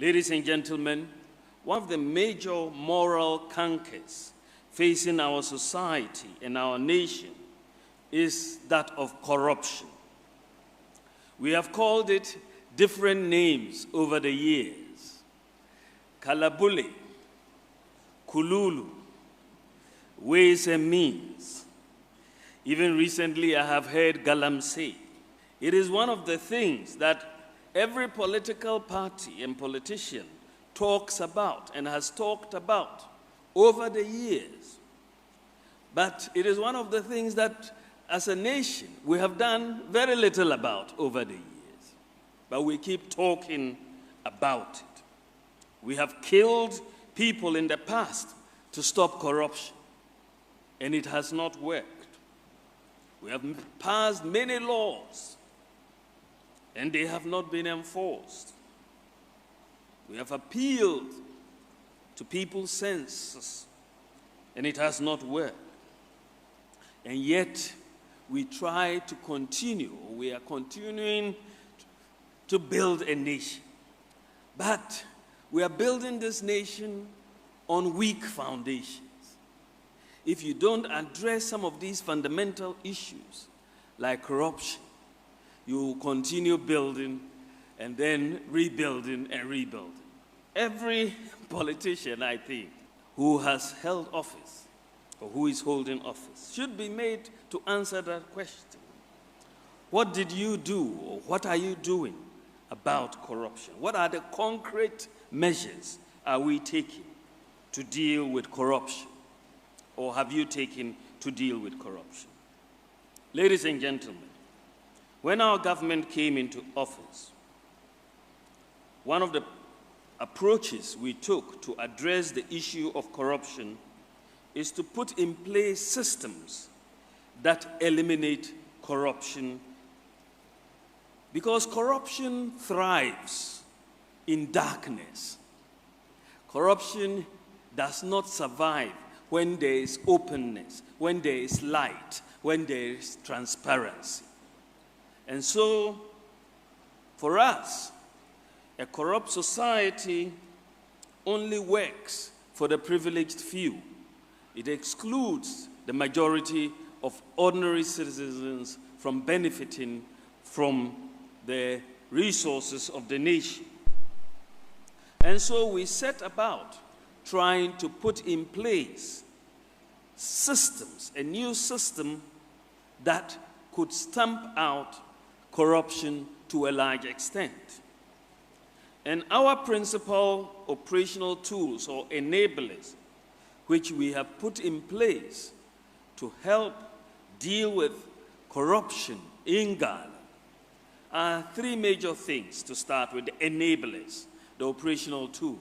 Ladies and gentlemen, one of the major moral cankers facing our society and our nation is that of corruption. We have called it different names over the years. Kalabule, Kululu, Ways and Means. Even recently I have heard Galamsey. It is one of the things that every political party and politician talks about and has talked about over the years. But it is one of the things that as a nation we have done very little about over the years. But we keep talking about it. We have killed people in the past to stop corruption, and it has not worked. We have passed many laws, and they have not been enforced. We have appealed to people's senses, and it has not worked. And yet, we try to continue. We are continuing to build a nation. But we are building this nation on weak foundations. If you don't address some of these fundamental issues, like corruption, you will continue building and then rebuilding and rebuilding. Every politician, I think, who has held office or who is holding office should be made to answer that question. What did you do, or what are you doing about corruption? What are the concrete measures are we taking to deal with corruption, or have you taken to deal with corruption? Ladies and gentlemen, when our government came into office, one of the approaches we took to address the issue of corruption is to put in place systems that eliminate corruption, because corruption thrives in darkness. Corruption does not survive when there is openness, when there is light, when there is transparency. And so, for us, a corrupt society only works for the privileged few. It excludes the majority of ordinary citizens from benefiting from the resources of the nation. And so we set about trying to put in place systems, a new system that could stamp out corruption to a large extent. And our principal operational tools or enablers, which we have put in place to help deal with corruption in Ghana, are three major things to start with: the enablers, the operational tools.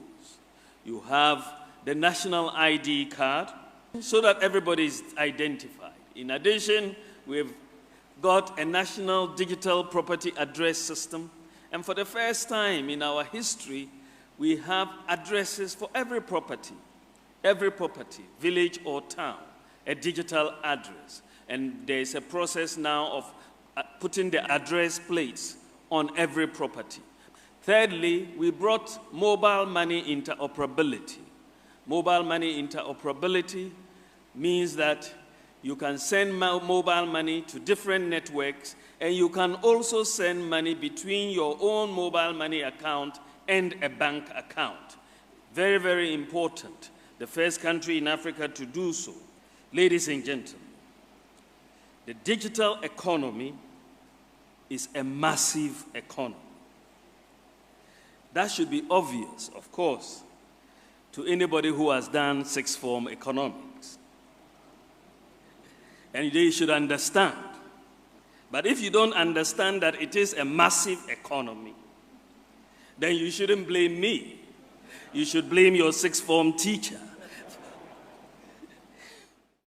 You have the national ID card, so that everybody is identified. In addition, we've got a national digital property address system, and for the first time in our history, we have addresses for every property, village or town, a digital address. And there's a process now of putting the address plates on every property. Thirdly, we brought mobile money interoperability. Mobile money interoperability means that you can send mobile money to different networks, and you can also send money between your own mobile money account and a bank account. Very, very important. The first country in Africa to do so. Ladies and gentlemen, the digital economy is a massive economy. That should be obvious, of course, to anybody who has done sixth form economics. And they should understand. But if you don't understand that it is a massive economy, then you shouldn't blame me. You should blame your sixth form teacher.